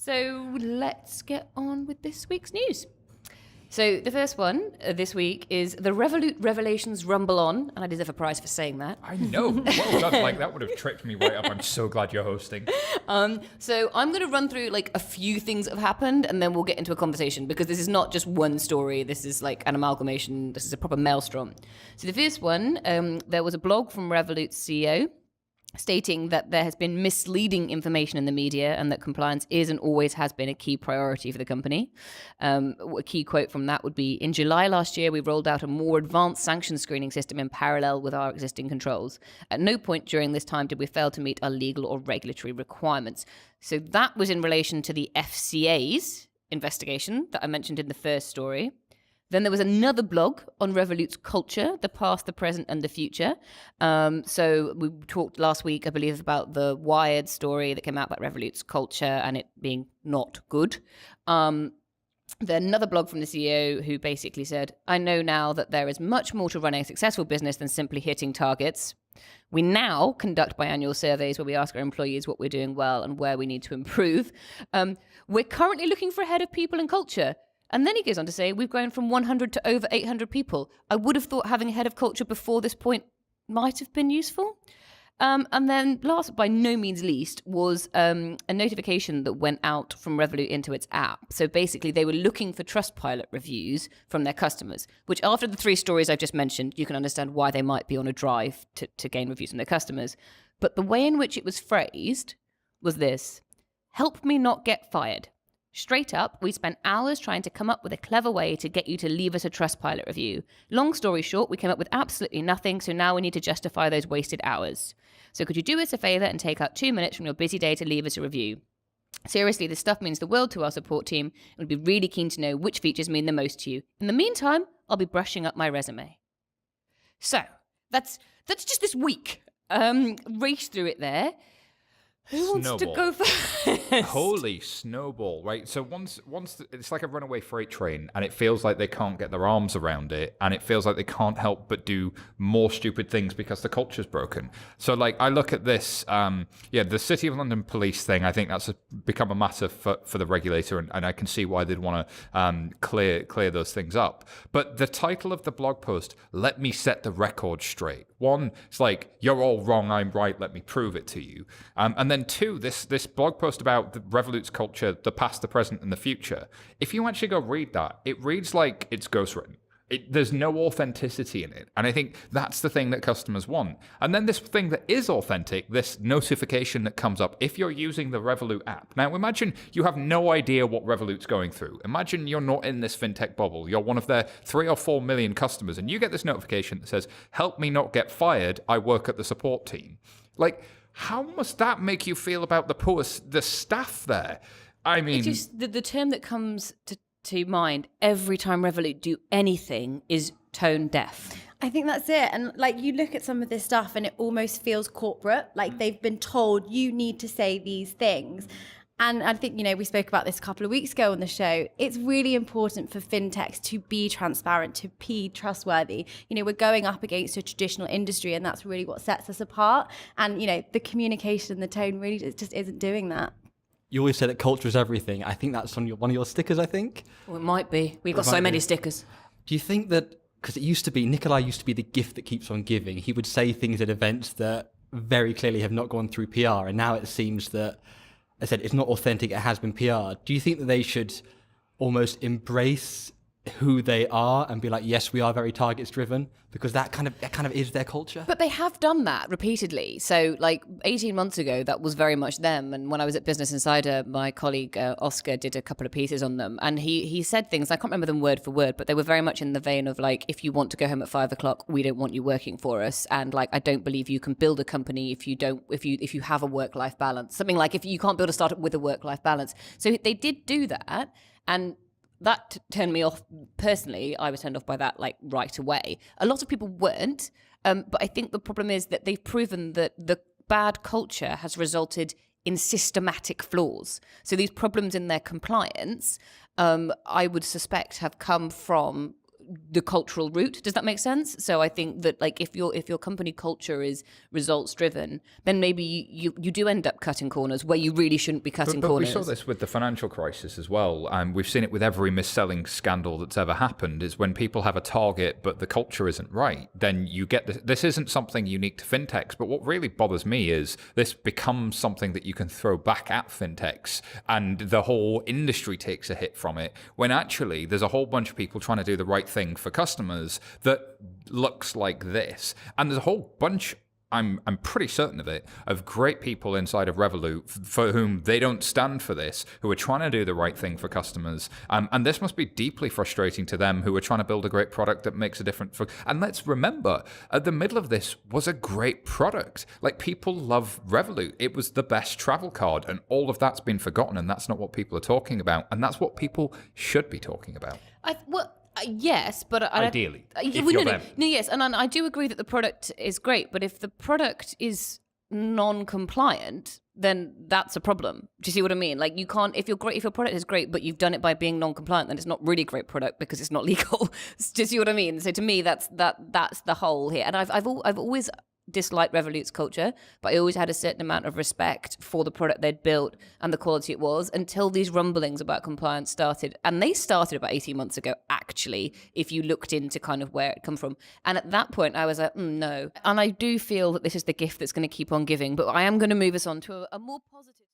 So let's get on with this week's news. So the first one this week is the Revolut revelations rumble on, and I deserve a prize for saying that. I know. Well done. Like, that would have tripped me right up. I'm so glad you're hosting. So I'm going to run through like a few things that have happened, and then we'll get into a conversation, because this is not just one story. This is like an amalgamation. This is a proper maelstrom. So the first one, there was a blog from Revolut's CEO stating that there has been misleading information in the media and that compliance is and always has been a key priority for the company. A key quote from that would be, "In July last year, we rolled out a more advanced sanction screening system in parallel with our existing controls. At no point during this time did we fail to meet our legal or regulatory requirements." So that was in relation to the FCA's investigation that I mentioned in the first story. Then there was another blog on Revolut's culture, the past, the present, and the future. So we talked last week, I believe, about the Wired story that came out about Revolut's culture and it being not good. Then another blog from the CEO who basically said, "I know now that there is much more to running a successful business than simply hitting targets. We now conduct biannual surveys where we ask our employees what we're doing well and where we need to improve. We're currently looking for a head of people and culture." And then he goes on to say, "We've grown from 100 to over 800 people. I would have thought having a head of culture before this point might have been useful." And then last, by no means least, was a notification that went out from Revolut into its app. So basically, they were looking for Trustpilot reviews from their customers, which after the three stories I've just mentioned, you can understand why they might be on a drive to gain reviews from their customers. But the way in which it was phrased was this: "Help me not get fired. Straight up, we spent hours trying to come up with a clever way to get you to leave us a Trustpilot review. Long story short, we came up with absolutely nothing, so now we need to justify those wasted hours. So could you do us a favor and take out 2 minutes from your busy day to leave us a review? Seriously, this stuff means the world to our support team, and we'd be really keen to know which features mean the most to you. In the meantime, I'll be brushing up my resume." So that's just this week. Race through it there. Who wants to go first? Holy snowball, right? So once it's like a runaway freight train, and it feels like they can't get their arms around it, and it feels like they can't help but do more stupid things because the culture's broken. So like, I look at this, the City of London police thing. I think that's become a matter for the regulator, and I can see why they'd want to clear those things up. But the title of the blog post, "Let me set the record straight." One, it's like, you're all wrong, I'm right, let me prove it to you. And then two, this blog post about the Revolut's culture, the past, the present, and the future. If you actually go read that, it reads like it's ghostwritten. There's no authenticity in it. And I think that's the thing that customers want. And then this thing that is authentic, this notification that comes up if you're using the Revolut app. Now imagine you have no idea what Revolut's going through. Imagine you're not in this fintech bubble. You're one of their 3 or 4 million customers, and you get this notification that says, "Help me not get fired, I work at the support team." Like, how must that make you feel about the staff there? I mean, just the term that comes to mind every time Revolut do anything is tone deaf. I think that's it. And like, you look at some of this stuff and it almost feels corporate. Like they've been told you need to say these things. And I think, we spoke about this a couple of weeks ago on the show. It's really important for fintechs to be transparent, to be trustworthy. We're going up against a traditional industry, and that's really what sets us apart. And, the communication, the tone really just isn't doing that. You always say that culture is everything. I think that's on one of your stickers, I think. Well, it might be. We've got so many stickers. Do you think that, because Nikolai used to be the gift that keeps on giving. He would say things at events that very clearly have not gone through PR. And now it seems that, I said, it's not authentic, it has been PR. Do you think that they should almost embrace who they are and be like, yes, we are very targets driven, because that kind of is their culture? But they have done that repeatedly. So like 18 months ago, that was very much them. And when I was at Business Insider, my colleague Oscar did a couple of pieces on them, and he said things, I can't remember them word for word, but they were very much in the vein of like, if you want to go home at 5 o'clock, we don't want you working for us. And like, I don't believe you can build a company if you have a work-life balance. Something like, if you can't build a startup with a work-life balance. So they did do that, and that turned me off personally. I was turned off by that like right away. A lot of people weren't, but I think the problem is that they've proven that the bad culture has resulted in systematic flaws. So these problems in their compliance, I would suspect, have come from the cultural route. Does that make sense? So I think that like if your company culture is results driven, then maybe you do end up cutting corners where you really shouldn't be cutting but corners. We saw this with the financial crisis as well, and we've seen it with every mis-selling scandal that's ever happened. Is when people have a target but the culture isn't right, then you get this. This isn't something unique to fintechs, but what really bothers me is this becomes something that you can throw back at fintechs, and the whole industry takes a hit from it, when actually there's a whole bunch of people trying to do the right thing for customers that looks like this. And there's a whole bunch, I'm pretty certain of it, of great people inside of Revolut for whom they don't stand for this, who are trying to do the right thing for customers. And this must be deeply frustrating to them, who are trying to build a great product that makes a difference. And let's remember, at the middle of this was a great product. Like, people love Revolut. It was the best travel card, and all of that's been forgotten, and that's not what people are talking about. And that's what people should be talking about. Yes, but Ideally, if you're them. No, yes, and I do agree that the product is great, but if the product is non-compliant, then that's a problem. Do you see what I mean? Like, you can't, if your product is great, but you've done it by being non-compliant, then it's not really a great product because it's not legal. Do you see what I mean? So to me, that's the whole here. And I've always disliked Revolut's culture, but I always had a certain amount of respect for the product they'd built and the quality it was, until these rumblings about compliance started. And they started about 18 months ago, actually, if you looked into kind of where it come from. And at that point, I was like, no. And I do feel that this is the gift that's going to keep on giving. But I am going to move us on to a more positive